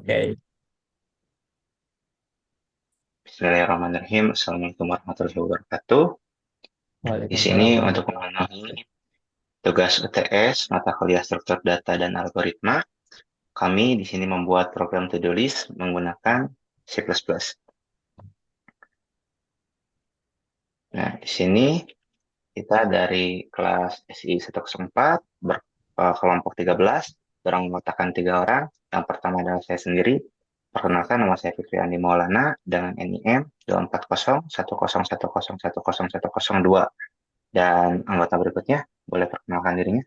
Oke. Bismillahirrahmanirrahim. Assalamualaikum warahmatullahi wabarakatuh. Di sini Waalaikumsalam untuk warahmatullahi memenuhi wabarakatuh. tugas UTS mata kuliah struktur data dan algoritma, kami di sini membuat program to-do list menggunakan C++. Nah, di sini kita dari kelas SI 104 berkelompok 13 beranggotakan 3 orang. Yang pertama adalah saya sendiri. Perkenalkan, nama saya Fikri Andi Maulana dengan NIM 2401010101002. Dan anggota berikutnya boleh perkenalkan dirinya.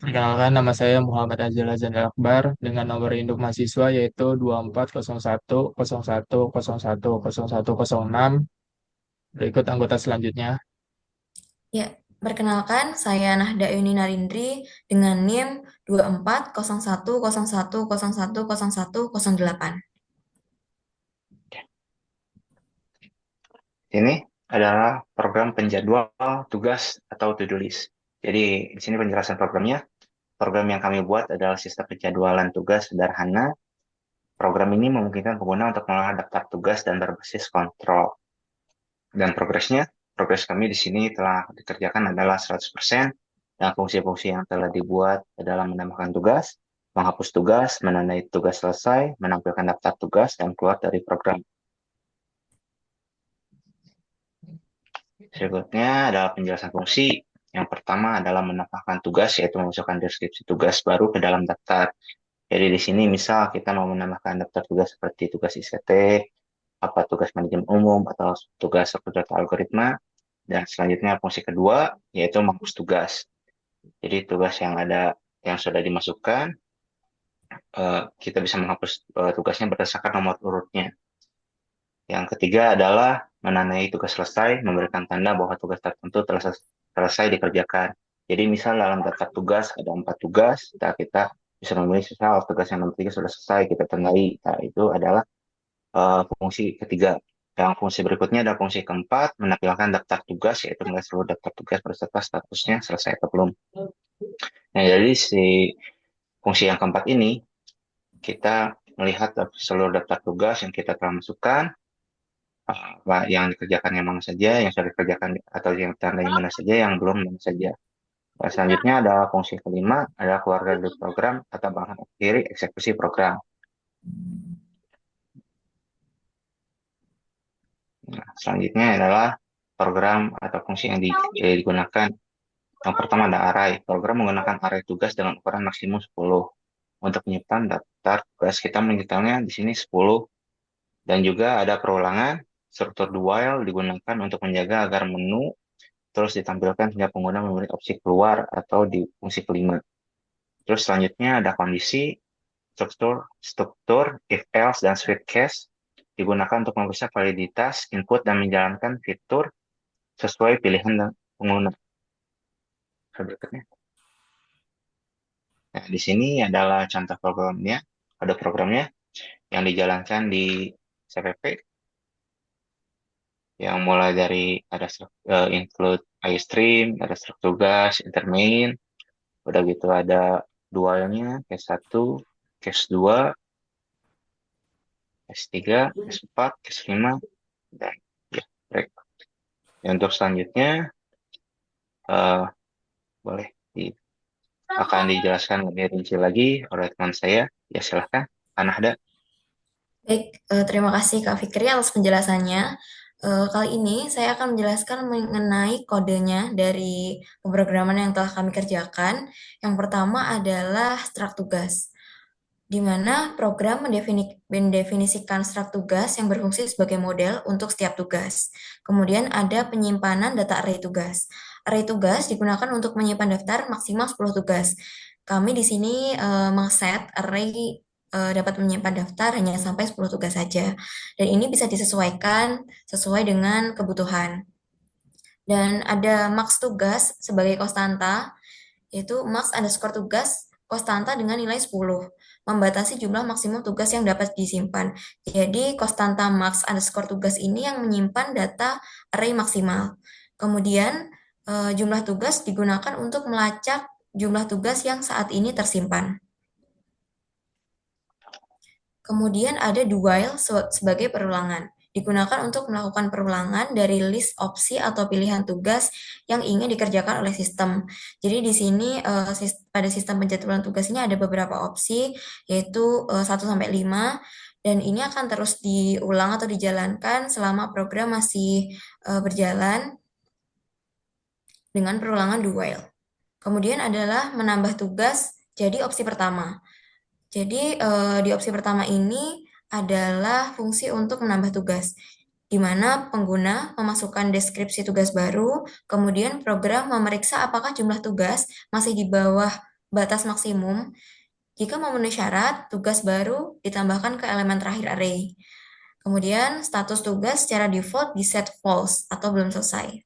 Perkenalkan, nama saya Muhammad Azil Azan Akbar dengan nomor induk mahasiswa yaitu 240101010106. Berikut anggota selanjutnya. Ya, perkenalkan saya Nahda Yuni Narindri dengan NIM 240101010108. Ini adalah program penjadwal tugas atau to-do list. Jadi di sini penjelasan programnya. Program yang kami buat adalah sistem penjadwalan tugas sederhana. Program ini memungkinkan pengguna untuk mengolah daftar tugas dan berbasis kontrol. Dan progres kami di sini telah dikerjakan adalah 100%, dan fungsi-fungsi yang telah dibuat adalah menambahkan tugas, menghapus tugas, menandai tugas selesai, menampilkan daftar tugas, dan keluar dari program. Berikutnya adalah penjelasan fungsi. Yang pertama adalah menambahkan tugas, yaitu memasukkan deskripsi tugas baru ke dalam daftar. Jadi di sini misal kita mau menambahkan daftar tugas seperti tugas ICT, apa tugas manajemen umum, atau tugas struktur data algoritma. Dan selanjutnya fungsi kedua, yaitu menghapus tugas. Jadi tugas yang ada yang sudah dimasukkan, kita bisa menghapus tugasnya berdasarkan nomor urutnya. Yang ketiga adalah menandai tugas selesai, memberikan tanda bahwa tugas tertentu telah selesai dikerjakan. Jadi misal dalam daftar tugas ada 4 tugas, kita bisa memilih misal tugas yang nomor 3 sudah selesai, kita tandai. Nah, itu adalah fungsi ketiga. Yang fungsi berikutnya adalah fungsi keempat, menampilkan daftar tugas, yaitu melihat seluruh daftar tugas berserta statusnya selesai atau belum. Nah, jadi fungsi yang keempat ini, kita melihat seluruh daftar tugas yang kita telah masukkan, apa yang dikerjakan yang mana saja, yang sudah dikerjakan atau yang tandanya mana saja, yang belum mana saja. Nah, selanjutnya ada fungsi kelima, adalah keluarga dari program atau bahkan akhiri eksekusi program. Nah, selanjutnya adalah program atau fungsi yang digunakan. Yang pertama ada array. Program menggunakan array tugas dengan ukuran maksimum 10. Untuk menyimpan daftar tugas kita menyimpannya di sini 10. Dan juga ada perulangan. Struktur do while digunakan untuk menjaga agar menu terus ditampilkan hingga pengguna memilih opsi keluar atau di fungsi kelima. Terus selanjutnya ada kondisi, struktur, if else, dan switch case digunakan untuk memeriksa validitas input dan menjalankan fitur sesuai pilihan dan pengguna. Berikutnya. Nah, di sini adalah contoh programnya. Ada programnya yang dijalankan di CPP, yang mulai dari ada include iStream, ada struktur tugas, intermain, udah gitu ada dualnya, case 1, case 2, case 3, case 4, case 5, dan ya, break. Ya, untuk selanjutnya, eh, boleh akan dijelaskan lebih rinci lagi oleh teman saya. Ya, silahkan, Anahda. Baik, terima kasih Kak Fikri atas penjelasannya. Kali ini saya akan menjelaskan mengenai kodenya dari pemrograman yang telah kami kerjakan. Yang pertama adalah struct tugas, di mana program mendefinisikan struct tugas yang berfungsi sebagai model untuk setiap tugas. Kemudian ada penyimpanan data array tugas. Array tugas digunakan untuk menyimpan daftar maksimal 10 tugas. Kami di sini mengset array dapat menyimpan daftar hanya sampai 10 tugas saja. Dan ini bisa disesuaikan sesuai dengan kebutuhan. Dan ada max tugas sebagai konstanta, yaitu max underscore tugas konstanta dengan nilai 10, membatasi jumlah maksimum tugas yang dapat disimpan. Jadi konstanta max underscore tugas ini yang menyimpan data array maksimal. Kemudian jumlah tugas digunakan untuk melacak jumlah tugas yang saat ini tersimpan. Kemudian ada do while sebagai perulangan. Digunakan untuk melakukan perulangan dari list opsi atau pilihan tugas yang ingin dikerjakan oleh sistem. Jadi di sini pada sistem penjadwalan tugas ini ada beberapa opsi, yaitu 1 sampai 5, dan ini akan terus diulang atau dijalankan selama program masih berjalan dengan perulangan do while. Kemudian adalah menambah tugas jadi opsi pertama. Jadi di opsi pertama ini adalah fungsi untuk menambah tugas, di mana pengguna memasukkan deskripsi tugas baru, kemudian program memeriksa apakah jumlah tugas masih di bawah batas maksimum. Jika memenuhi syarat, tugas baru ditambahkan ke elemen terakhir array. Kemudian status tugas secara default di set false atau belum selesai.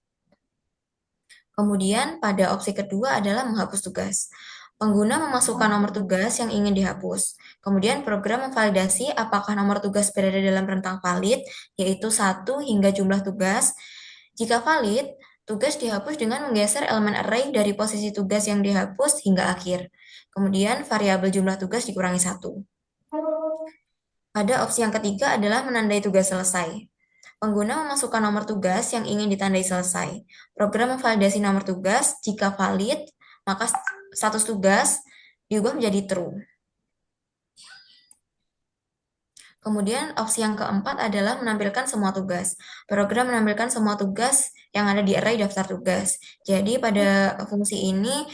Kemudian pada opsi kedua adalah menghapus tugas. Pengguna memasukkan nomor tugas yang ingin dihapus. Kemudian program memvalidasi apakah nomor tugas berada dalam rentang valid, yaitu 1 hingga jumlah tugas. Jika valid, tugas dihapus dengan menggeser elemen array dari posisi tugas yang dihapus hingga akhir. Kemudian variabel jumlah tugas dikurangi 1. Pada opsi yang ketiga adalah menandai tugas selesai. Pengguna memasukkan nomor tugas yang ingin ditandai selesai. Program memvalidasi nomor tugas. Jika valid, maka status tugas diubah menjadi true. Kemudian opsi yang keempat adalah menampilkan semua tugas. Program menampilkan semua tugas yang ada di array daftar tugas. Jadi pada fungsi ini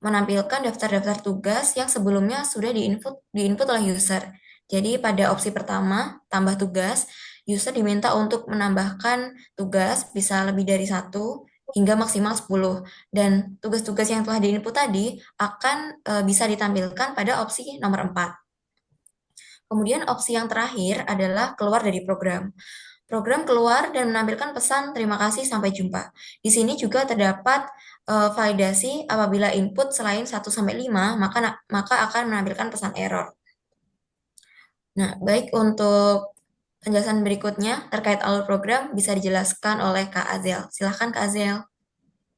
menampilkan daftar-daftar tugas yang sebelumnya sudah diinput oleh user. Jadi pada opsi pertama, tambah tugas, user diminta untuk menambahkan tugas bisa lebih dari 1 hingga maksimal 10. Dan tugas-tugas yang telah diinput tadi akan bisa ditampilkan pada opsi nomor 4. Kemudian opsi yang terakhir adalah keluar dari program. Program keluar dan menampilkan pesan terima kasih sampai jumpa. Di sini juga terdapat validasi apabila input selain 1 sampai 5, maka akan menampilkan pesan error. Nah, baik, untuk penjelasan berikutnya terkait alur program bisa dijelaskan oleh Kak Azel. Silahkan Kak Azel.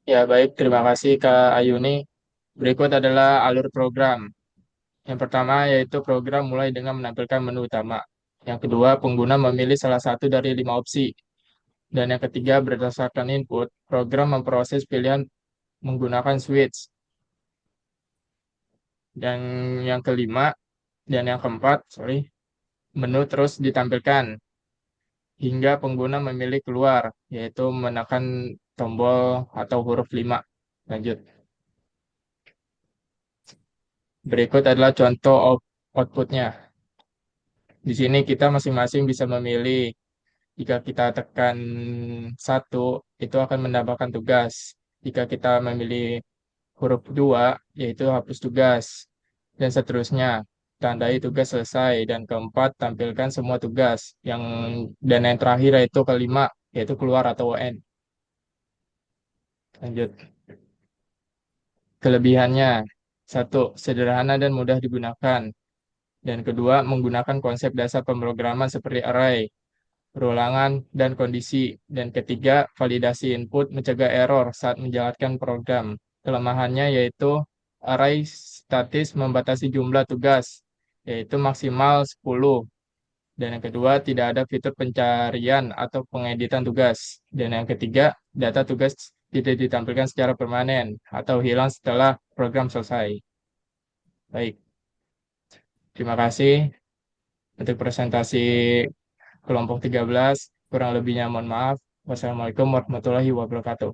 Ya, baik. Terima kasih Kak Ayuni. Berikut adalah alur program. Yang pertama yaitu program mulai dengan menampilkan menu utama. Yang kedua, pengguna memilih salah satu dari 5 opsi. Dan yang ketiga, berdasarkan input, program memproses pilihan menggunakan switch. Dan yang kelima, dan yang keempat, menu terus ditampilkan hingga pengguna memilih keluar, yaitu menekan tombol atau huruf 5. Lanjut. Berikut adalah contoh outputnya. Di sini kita masing-masing bisa memilih. Jika kita tekan 1, itu akan menambahkan tugas. Jika kita memilih huruf 2, yaitu hapus tugas. Dan seterusnya. Tandai tugas selesai. Dan keempat, tampilkan semua tugas. Dan yang terakhir yaitu kelima, yaitu keluar atau ON. Lanjut. Kelebihannya. 1. Sederhana dan mudah digunakan. Dan kedua, menggunakan konsep dasar pemrograman seperti array, perulangan, dan kondisi. Dan ketiga, validasi input mencegah error saat menjalankan program. Kelemahannya yaitu array statis membatasi jumlah tugas, yaitu maksimal 10. Dan yang kedua, tidak ada fitur pencarian atau pengeditan tugas. Dan yang ketiga, data tugas tidak ditampilkan secara permanen atau hilang setelah program selesai. Baik, terima kasih untuk presentasi kelompok 13. Kurang lebihnya mohon maaf. Wassalamualaikum warahmatullahi wabarakatuh.